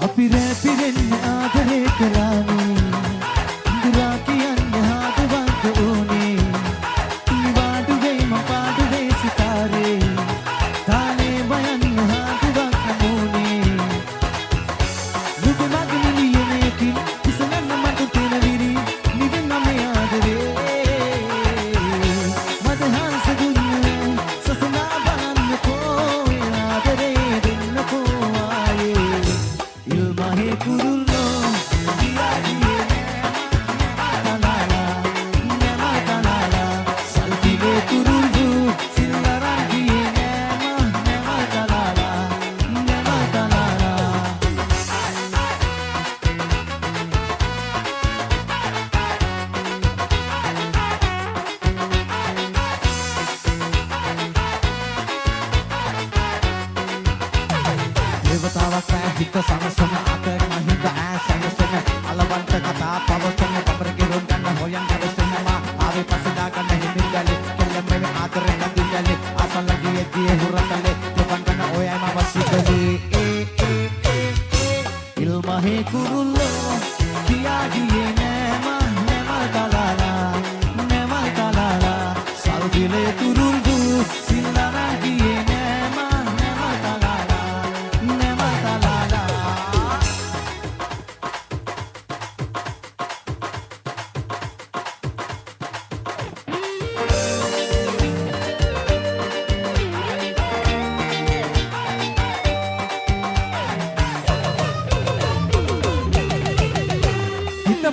අපි රැපිරෙන්න ආදරේ කළානේ ඉඳලා කියන්නේ හදවත ඕනේ නිවාඩුවේ මම පාඩුවේ සිතාරේ තානේ බයන්න හදවත නමෝනේ නුඹ මගේ නියමයකින් ඉස්සෙල්ලම මට තේන විරි නිවෙන්න මේ ආදරේ මද හංස දුන්නේ සසනා බලන්නකෝ ආදරේ දෙන්නකෝ ආයේ ඉල්මහේ කුරුල්ලෝ දේවතාවක් හිත සමසන අතර මහින්ද ආසනසන අලවන්ත කතා පවසන පබරගේ රොන් ගන්න හොයන් කරසනවා ආවේ පසදා ගන්න හිමිගලේ කෙල්ලමෙ ආතරේ නදිගලේ අසලගියේ දී හුරතලේ දෙවන් ගන්න ඔයයි මම සිකලේ ඉල්මහේ කුරුල්ලෝ කියා ගියේ නෑම දලාලා සල්දිලේ තුරුල්දු සිල්ලානා ගියේ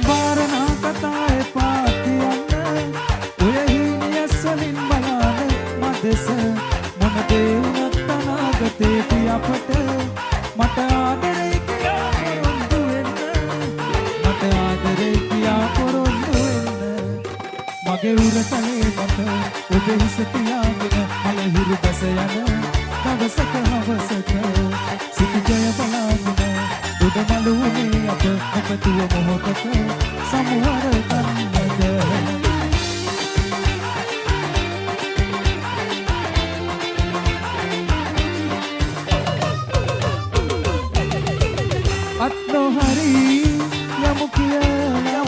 बारना कताए पातियन ඔය හිණියස්සලින් බලන මදෙස මොන දේවනත්තනාගතේ පියපට මට ආදරේ කියා පොරොන්දු වෙන්න මට ආදරේ කියා පොරොන්දු වෙන්න මගේ උරතලේ මත ඔබ හිස තියාගෙන මලහිරු බැස යන දවසක හවසක සිටිජය බලාගෙන උඩ මළුවේ අප එකතුව මොහොතක සමුවර ගන්නද අත් නොහරි යමු කියලා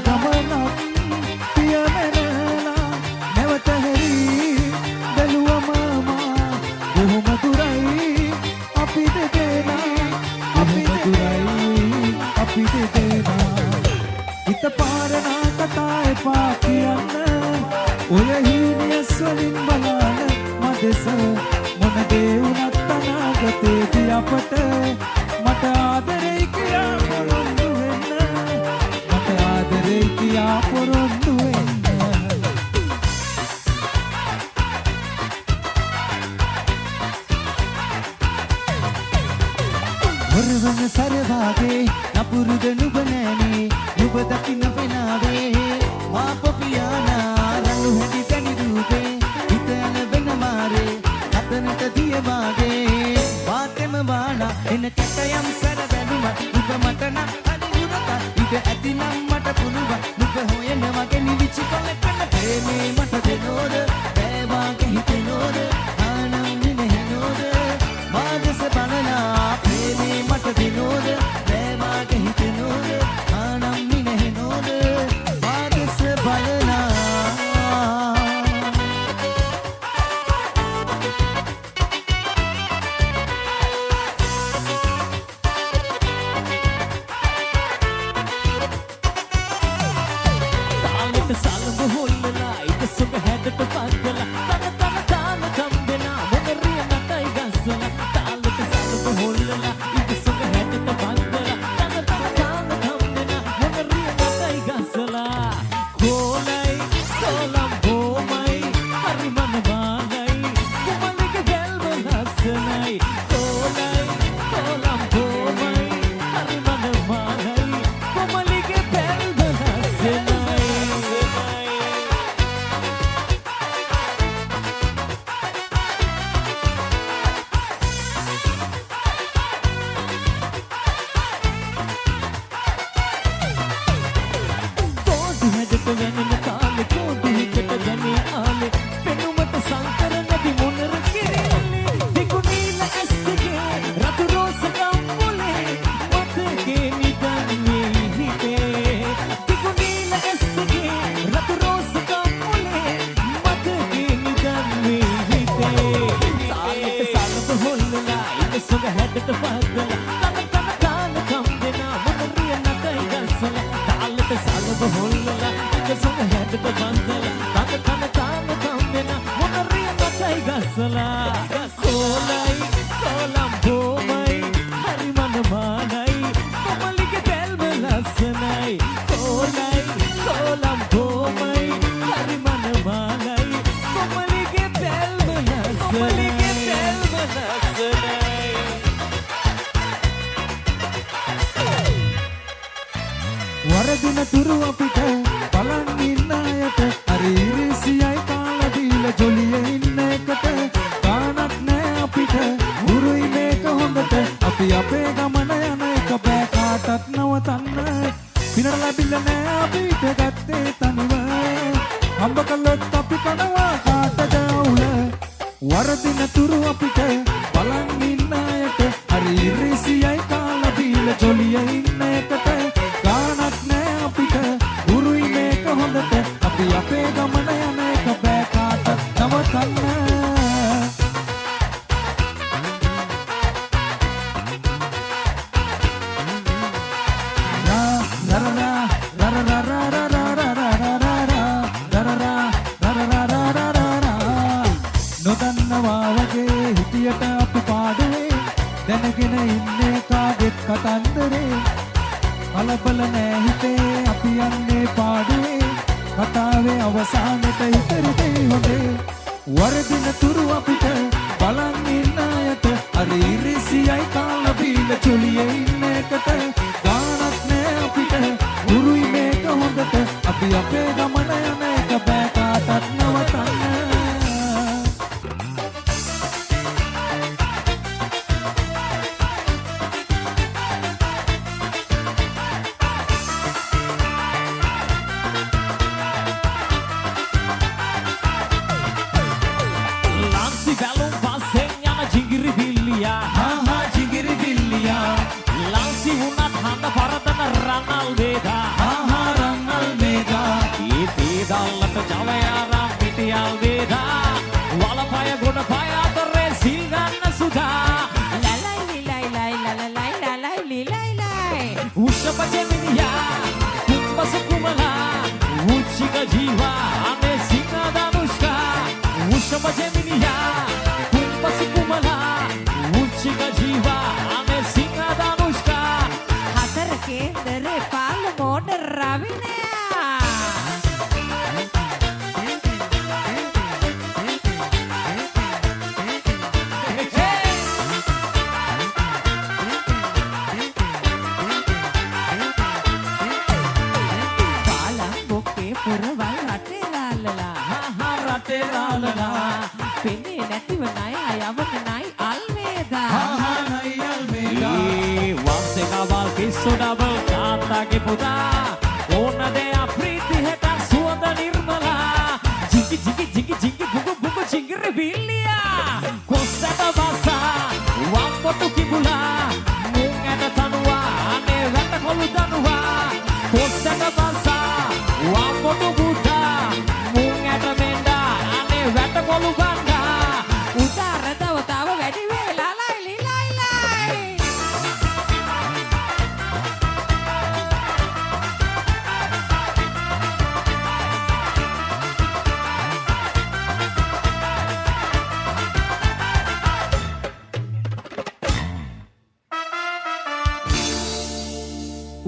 ගමනක් පියමනලා නැවත හැරි බැලුවම මා බොහොම දුරයි අපි දෙදෙනා අපි දෙදෙනා හිත පාරනා කතා එපා කියන්න ඔය හිණියස් වලින් බලන මදෙස මොන දේ වුණත් අනාගතේදී අපට මට ආදරේ කියා පොරොන්දු වෙන්න මට ආදරේ කියා පොරොන්දු වෙන්න වරවන සරවාගේ නපුරුද නුඹ නෑනේ නුඹ දකින්න වෙනාවේ මා පොපියානා රණු හැටි තනි රූපේ හිත යන වෙන මාරේ හතනට දිය වාගේ වාතෙම වානා එන කැටයම් සර බැලුම නුඹ මට නම් හරි උරත ඉත ඇතිනම් මට පුළුවන් නුඹ හොයන වගේ නිවිචි කොලකන ප්‍රේමේ මට දෙනෝද බෑවාගේ හිතෙනෝද ආනම් නිනෙහෙනෝද මාදස බලනා ප්‍රේමේ මට දෙනෝද බෑවාගේ හිතෙනෝද ආනම් නිනෙහෙනෝද මාදස බලනා सालम होलला इत सुब हेडट पागला तन तन ताल कंबना मोगरिय नटई गसला तालक सालम होलला इत सुब हेडट पागला तन तन ताल कंबना मोगरिय नटई गसला कोलई सोलम भोमई हरि मन वागई कुमलिक गेल्व हसनई कोलई सोलम भोमई हरि मन वागई कुमलिक गेल्व हसनई බදලා තන තන කම් දෙනා මොනරිය නටයි ගස්සලා තාලෙට සලව හොල්ලලා එක සොම හැඩට බඳලා තන කම් දෙනා මොනරිය නටයි ගස්සලා කොලයි කොලම් බොමයි හරි මනමානයි කොමලිගේ තෙල්ම ලස්සනයි කොලයි කොලම් බොමයි හරි මනමානයි කොමලිගේ තෙල්ම ලස්සනයි වරදින තුරු අපිට බලන් ඉන්න අයට හරි ඉරිසියයි කාලා දීලා ජොලියේ ඉන්න එකට ගානක් නෑ අපිට උරුයි මේක හොඳට අපි අපේ ගමන යන එක බෑ කාටත් නවතන්න පිනර ලැබිලා නෑ අපිට ගත්තේ තනිව හම්බ කළොත් අපි කනවා කාටද අවුල වරදින තුරු අපිට බලන් ඉන්න අයට හරි ඉරිසියයි කාලා දීලා ජොලියේ ඉන්න එකට ගානක් නෑ අපිට උරුයි මේක හොඳට අපි අපේ ගමන යන එක බෑ කාටත් නවතන්න නොදන්නවා වගේ හිටියට අපි පාඩුවේ දැනගෙන ඉන්නේ කාගෙත් කතන්දරේ කලබල නෑ හිතේ අපි යන්නේ පාඩුවේ කතාවේ අවසානෙට ඉතරේ හොඳේ වරදින තුරු අපිට බලන් ඉන්න අයට හරි ඉරිසියයි කාලා බීලා චොලියේ ඉන්න එකට ගානක් නෑ අපිට උරුයි මේක හොඳට අපි අපේ ගමන යන එක බෑ කාටත් නවතන්න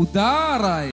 Udarai